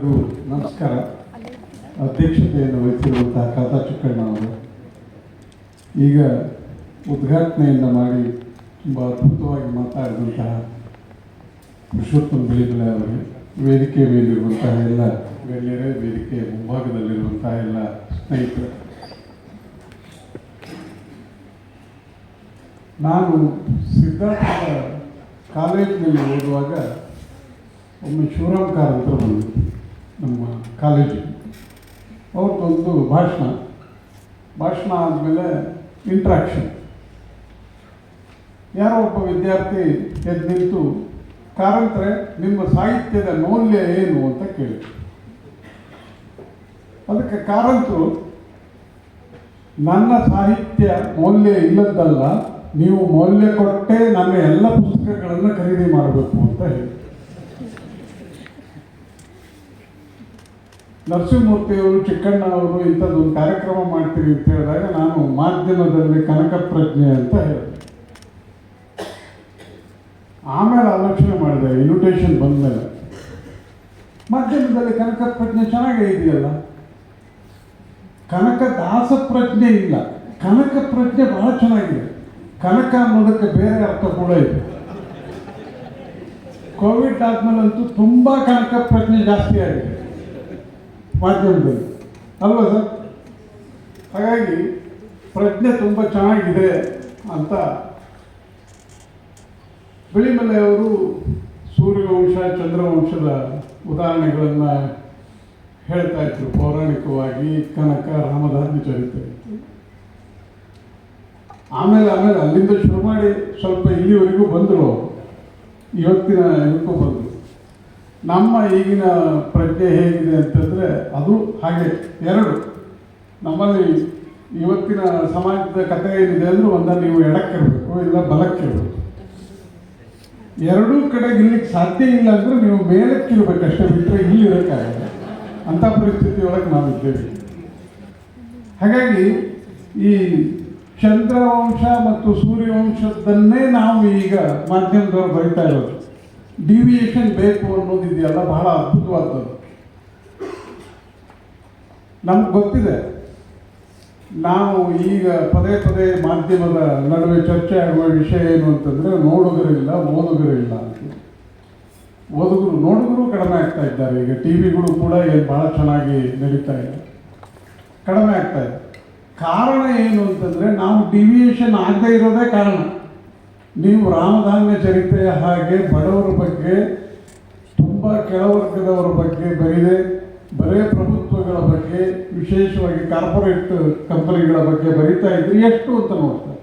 ನಮಸ್ಕಾರ. ಅಧ್ಯಕ್ಷತೆಯನ್ನು ವಹಿಸಿರುವಂತಹ ಖಾತಾ ಚಿಕ್ಕಣ್ಣ ಅವರು ಈಗ ಉದ್ಘಾಟನೆಯನ್ನು ಮಾಡಿ ತುಂಬ ಅದ್ಭುತವಾಗಿ ಮಾತಾಡಿದಂತಹ ಪುರುಷೋತ್ತಮ ಬೆಳಿಬೆಲೆ ಅವರಿಗೆ, ವೇದಿಕೆ ಮೇಲಿರುವಂತಹ ಎಲ್ಲ ಗಣ್ಯರೇ, ವೇದಿಕೆಯ ಮುಂಭಾಗದಲ್ಲಿರುವಂತಹ ಎಲ್ಲ ಸ್ನೇಹಿತರು, ನಾನು ಸಿದ್ಧಾರ್ಥ ಕಾಲೇಜಿನಲ್ಲಿ ಓದುವಾಗ ಒಮ್ಮೆ ಶಿವರಾಮ್ ಕಾರಂತರು ಬಂದರು ನಮ್ಮ ಕಾಲೇಜಿಗೆ. ಅವ್ರದ್ದೊಂದು ಭಾಷಣ ಆದಮೇಲೆ ಇಂಟ್ರಾಕ್ಷನ್. ಯಾರೋ ಒಬ್ಬ ವಿದ್ಯಾರ್ಥಿ ಎದ್ದು ನಿಂತು, ಕಾರಂತರೆ ನಿಮ್ಮ ಸಾಹಿತ್ಯದ ಮೌಲ್ಯ ಏನು ಅಂತ ಕೇಳಿದ್ರು. ಅದಕ್ಕೆ ಕಾರಂತರು, ನನ್ನ ಸಾಹಿತ್ಯ ಮೌಲ್ಯ ಇಲ್ಲದ್ದಲ್ಲ, ನೀವು ಮೌಲ್ಯ ಕೊಟ್ಟೇ ನನ್ನ ಎಲ್ಲ ಪುಸ್ತಕಗಳನ್ನು ಖರೀದಿ ಮಾಡಬೇಕು ಅಂತ ಹೇಳಿ. ನರಸಿಂಹಮೂರ್ತಿಯವರು, ಚಿಕ್ಕಣ್ಣ ಅವರು ಇಂಥದ್ದೊಂದು ಕಾರ್ಯಕ್ರಮ ಮಾಡ್ತೀವಿ ಅಂತ ಹೇಳಿದಾಗ ನಾನು ಮಾಧ್ಯಮದಲ್ಲಿ ಕನಕ ಪ್ರಜ್ಞೆ ಅಂತ ಹೇಳಿದೆ. ಆಮೇಲೆ ಆಲೋಚನೆ ಮಾಡಿದೆ, ಇನ್ವಿಟೇಷನ್ ಬಂದಮೇಲೆ ಮಾಧ್ಯಮದಲ್ಲಿ ಕನಕ ಪ್ರಜ್ಞೆ ಚೆನ್ನಾಗೇ ಇದೆಯಲ್ಲ. ಕನಕ ದಾಸ ಪ್ರಜ್ಞೆ ಇಲ್ಲ, ಕನಕ ಪ್ರಜ್ಞೆ ಬಹಳ ಚೆನ್ನಾಗಿದೆ. ಕನಕ ಅನ್ನೋದಕ್ಕೆ ಬೇರೆ ಅರ್ಥ ಕೂಡ ಇದೆ. ಕೋವಿಡ್ ಆದ್ಮೇಲಂತೂ ತುಂಬ ಕನಕ ಪ್ರಜ್ಞೆ ಜಾಸ್ತಿ ಆಗಿದೆ ಮಾಧ್ಯಮದಲ್ಲಿ, ಅಲ್ವಾ ಸರ್? ಹಾಗಾಗಿ ಪ್ರಜ್ಞೆ ತುಂಬ ಚೆನ್ನಾಗಿದೆ ಅಂತ ಬೆಳಿಮಲೆ ಅವರು ಸೂರ್ಯವಂಶ, ಚಂದ್ರವಂಶದ ಉದಾಹರಣೆಗಳನ್ನು ಹೇಳ್ತಾ ಇದ್ರು. ಪೌರಾಣಿಕವಾಗಿ ಕನಕ, ರಾಮಧಾನ್ಯ ಚರಿತ್ರೆ. ಆಮೇಲೆ ಅಲ್ಲಿಂದ ಶುರು ಮಾಡಿ ಸ್ವಲ್ಪ ಇಲ್ಲಿವರೆಗೂ ಬಂದರು. ಇವತ್ತಿನ ಇದಕ್ಕೂ ಬಂದರು. ನಮ್ಮ ಈಗಿನ ಪ್ರಜ್ಞೆ ಹೇಗಿದೆ ಅಂತಂದರೆ ಅದು ಹಾಗೆ ಎರಡು. ನಮ್ಮಲ್ಲಿ ಇವತ್ತಿನ ಸಮಾಜದ ಕಥೆ ಏನಿದೆ ಅಂದರೆ, ಒಂದನ್ನು ನೀವು ಎಡಕ್ಕಿರಬೇಕು, ಇಲ್ಲ ಬಲಕ್ಕಿರಬೇಕು. ಎರಡೂ ಕಡೆಗೆ ಇಲ್ಲಿಗೆ ಸಾಧ್ಯ ಇಲ್ಲ ಅಂದರೆ ನೀವು ಮೇಲಕ್ಕಿರ್ಬೇಕಷ್ಟೇ, ಬಿಟ್ಟರೆ ಇಲ್ಲಿ ಇರೋಕ್ಕಾಗಲ್ಲ. ಅಂಥ ಪರಿಸ್ಥಿತಿಯೊಳಗೆ ನಾವಿದ್ದೇವೆ. ಹಾಗಾಗಿ ಈ ಚಂದ್ರವಂಶ ಮತ್ತು ಸೂರ್ಯವಂಶದನ್ನೇ ನಾವು ಈಗ ಮಾಧ್ಯಮದವ್ರು ಬರೀತಾ ಇರೋದು. ಡಿವಿಯೇಷನ್ ಬೇಕು ಅನ್ನೋದಿದೆಯಲ್ಲ, ಬಹಳ ಅದ್ಭುತವಾದದ್ದು. ನಮ್ಗೆ ಗೊತ್ತಿದೆ, ನಾವು ಈಗ ಪದೇ ಪದೇ ಮಾಧ್ಯಮದ ನಡುವೆ ಚರ್ಚೆ ಆಗುವ ವಿಷಯ ಏನು ಅಂತಂದರೆ, ನೋಡುಗರಿಲ್ಲ, ಓದುಗರಿಲ್ಲ ಅಂತ. ನೋಡುಗರು ಕಡಿಮೆ ಆಗ್ತಾ ಇದ್ದಾರೆ. ಈಗ ಟಿ ವಿಗಳು ಕೂಡ ಏನು ಭಾಳ ಚೆನ್ನಾಗಿ ನಡೀತಾ ಇದೆ, ಕಡಿಮೆ ಆಗ್ತಾ ಇದೆ. ಕಾರಣ ಏನು ಅಂತಂದರೆ, ನಾವು ಡಿವಿಯೇಷನ್ ಆಗದೇ ಇರೋದೇ ಕಾರಣ. ನೀವು ರಾಮಧಾನ್ಯ ಚರಿತ್ರೆಯ ಹಾಗೆ ಬಡವರ ಬಗ್ಗೆ, ತುಂಬ ಕೆಳವರ್ಗದವರ ಬಗ್ಗೆ ಬರೇ ಪ್ರಭುತ್ವಗಳ ಬಗ್ಗೆ, ವಿಶೇಷವಾಗಿ ಕಾರ್ಪೊರೇಟ್ ಕಂಪನಿಗಳ ಬಗ್ಗೆ ಬರೀತಾ ಇದ್ರಿ ಎಷ್ಟು ಅಂತ ನೋಡ್ತಾರೆ.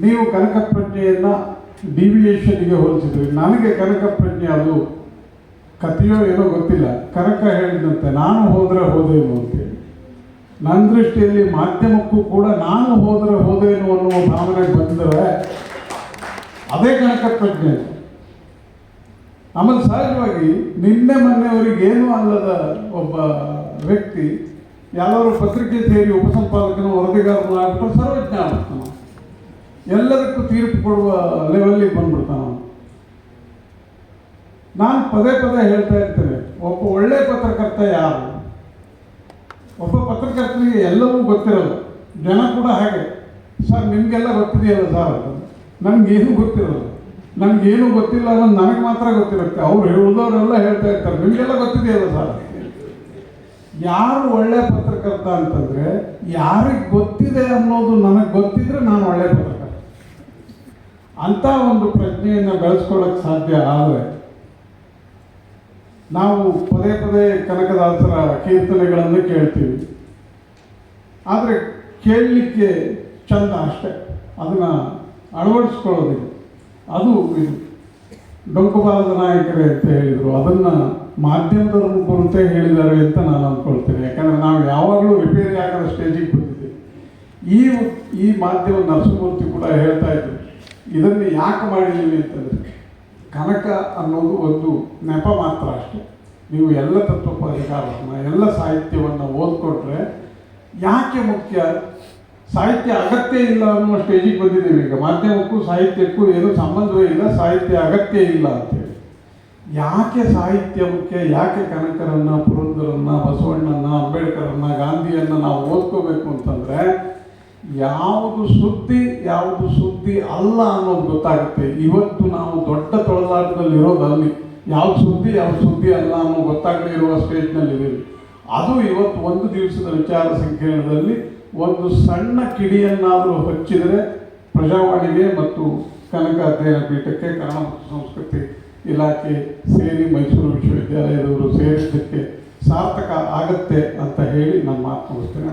ನೀವು ಕನಕ ಪ್ರಜ್ಞೆಯನ್ನು ಡಿವಿಯೇಷನ್ಗೆ ಹೋಲಿಸಿದ್ರಿ. ನನಗೆ ಕನಕ ಪ್ರಜ್ಞೆ ಅದು ಕಥೆಯೋ ಏನೋ ಗೊತ್ತಿಲ್ಲ, ಕನಕ ಹೇಳಿದಂತೆ ನಾನು ಹೋದೇನು ಅಂತೇಳಿ. ನನ್ನ ದೃಷ್ಟಿಯಲ್ಲಿ ಮಾಧ್ಯಮಕ್ಕೂ ಕೂಡ ನಾನು ಹೋದೇನು ಅನ್ನುವ ಭಾವನೆ ಬಂದರೆ ಅದೇ ಕನಕ ಪ್ರಜ್ಞೆ. ಆಮೇಲೆ ಸಹಜವಾಗಿ ನಿನ್ನೆ ಮೊನ್ನೆವರೆಗೆ ಏನೂ ಅಲ್ಲದ ಒಬ್ಬ ವ್ಯಕ್ತಿ ಯಾವ್ದಾದ್ರು ಪತ್ರಿಕೆ ಸೇರಿ ಉಪಸಂಪಾದಕನ ವರದಿಗಾರನ ಆಗ್ಬಿಟ್ಟು ಸರ್ವಜ್ಞ ಆಗ್ಬಿಡ್ತಾನ, ಎಲ್ಲದಕ್ಕೂ ತೀರ್ಪು ಕೊಡುವ ಲೆವೆಲ್ಲಿಗೆ ಬಂದ್ಬಿಡ್ತಾನ. ನಾನು ಪದೇ ಹೇಳ್ತಾ ಇರ್ತೇನೆ, ಒಬ್ಬ ಒಳ್ಳೆ ಪತ್ರಕರ್ತ ಯಾರು? ಒಬ್ಬ ಪತ್ರಕರ್ತನಿಗೆ ಎಲ್ಲವೂ ಗೊತ್ತಿರೋದು. ಜನ ಕೂಡ ಹಾಗೆ, ಸರ್ ನಿಮಗೆಲ್ಲ ಗೊತ್ತಿದೆಯಲ್ಲ ಸರ್ ಅಂತ. ನನಗೇನು ಗೊತ್ತಿರೋದು, ನನಗೇನು ಗೊತ್ತಿಲ್ಲ ಅನ್ನೋದು ನನಗೆ ಮಾತ್ರ ಗೊತ್ತಿರುತ್ತೆ. ಅವ್ರು ಉಳಿದವರೆಲ್ಲ ಹೇಳ್ತಾ ಇರ್ತಾರೆ, ನಿಮಗೆಲ್ಲ ಗೊತ್ತಿದೆಯಲ್ಲ ಸರ್. ಯಾರು ಒಳ್ಳೆ ಪತ್ರಕರ್ತ ಅಂತಂದರೆ, ಯಾರಿಗೆ ಗೊತ್ತಿದೆ ಅನ್ನೋದು ನನಗೆ ಗೊತ್ತಿದ್ರೆ ನಾನು ಒಳ್ಳೆ ಪತ್ರಕರ್ತ. ಅಂಥ ಒಂದು ಪ್ರಜ್ಞೆಯನ್ನು ಬೆಳೆಸ್ಕೊಳ್ಳೋಕ್ಕೆ ಸಾಧ್ಯ. ಆದರೆ ನಾವು ಪದೇ ಕನಕದಾಸರ ಕೀರ್ತನೆಗಳನ್ನು ಕೇಳ್ತೀವಿ, ಆದರೆ ಕೇಳಲಿಕ್ಕೆ ಚಂದ ಅಷ್ಟೆ, ಅದನ್ನು ಅಳವಡಿಸ್ಕೊಳ್ಳೋದಿಲ್ಲ. ಅದು ಇದು ಡೊಂಕುಬಾರದ ನಾಯಕರೇ ಅಂತ ಹೇಳಿದರು, ಅದನ್ನು ಮಾಧ್ಯಮದವ್ರ ಕುರಿತೇ ಹೇಳಿದ್ದಾರೆ ಅಂತ ನಾನು ಅಂದ್ಕೊಳ್ತೇನೆ. ಯಾಕಂದರೆ ನಾವು ಯಾವಾಗಲೂ ರಿಪೇರಿ ಆಗದ ಸ್ಟೇಜಿಗೆ ಬಂದಿದ್ದೀವಿ. ಈ ಮಾಧ್ಯಮ ನರಸಿಂಹಮೂರ್ತಿ ಕೂಡ ಹೇಳ್ತಾ ಇದ್ರು, ಇದನ್ನು ಯಾಕೆ ಮಾಡಿದ್ದೀವಿ ಅಂತಂದರೆ, ಕನಕ ಅನ್ನೋದು ಒಂದು ನೆಪ ಮಾತ್ರ ಅಷ್ಟೆ. ನೀವು ಎಲ್ಲ ತತ್ವೋಪದೇಶಕಾರರನ್ನು, ಎಲ್ಲ ಸಾಹಿತ್ಯವನ್ನು ಓದ್ಕೊಟ್ರೆ ಯಾಕೆ ಮುಖ್ಯ? ಸಾಹಿತ್ಯ ಅಗತ್ಯ ಇಲ್ಲ ಅನ್ನುವ ಸ್ಟೇಜಿಗೆ ಬಂದಿದ್ದೇವೆ ಈಗ. ಮಾಧ್ಯಮಕ್ಕೂ ಸಾಹಿತ್ಯಕ್ಕೂ ಏನೂ ಸಂಬಂಧವೇ ಇಲ್ಲ, ಸಾಹಿತ್ಯ ಅಗತ್ಯ ಇಲ್ಲ ಅಂತೇಳಿ. ಯಾಕೆ ಸಾಹಿತ್ಯ ಮುಖ್ಯ, ಯಾಕೆ ಕನಕರನ್ನ, ಪುರಂದರನ್ನ, ಬಸವಣ್ಣನ, ಅಂಬೇಡ್ಕರನ್ನ, ಗಾಂಧಿಯನ್ನು ನಾವು ಓದ್ಕೋಬೇಕು ಅಂತಂದರೆ ಯಾವುದು ಸುದ್ದಿ ಅಲ್ಲ ಅನ್ನೋದು ಗೊತ್ತಾಗುತ್ತೆ. ಇವತ್ತು ನಾವು ದೊಡ್ಡ ತೊಳಲಾಟದಲ್ಲಿ ಇರೋದಲ್ಲಿ ಯಾವ್ದು ಸುದ್ದಿ ಅಲ್ಲ ಅನ್ನೋ ಗೊತ್ತಾಗದೇ ಇರುವ ಸ್ಟೇಜ್ನಲ್ಲಿದ್ದೀವಿ. ಅದು ಇವತ್ತು ಒಂದು ದಿವಸದ ವಿಚಾರ ಸಂಕಿರಣದಲ್ಲಿ ಒಂದು ಸಣ್ಣ ಕಿಡಿಯನ್ನಾದರೂ ಹಚ್ಚಿದರೆ ಪ್ರಜಾವಾಣಿಗೆ ಮತ್ತು ಕನಕ ಅಧ್ಯಯನ ಪೀಠಕ್ಕೆ, ಕನ್ನಡ ಮತ್ತು ಸಂಸ್ಕೃತಿ ಇಲಾಖೆ ಸೇರಿ ಮೈಸೂರು ವಿಶ್ವವಿದ್ಯಾಲಯದವರು ಸೇರಿದ್ದಕ್ಕೆ ಸಾರ್ಥಕ ಆಗತ್ತೆ ಅಂತ ಹೇಳಿ ನಾನು ಮಾತು ಮುಗಿಸ್ತೇನೆ.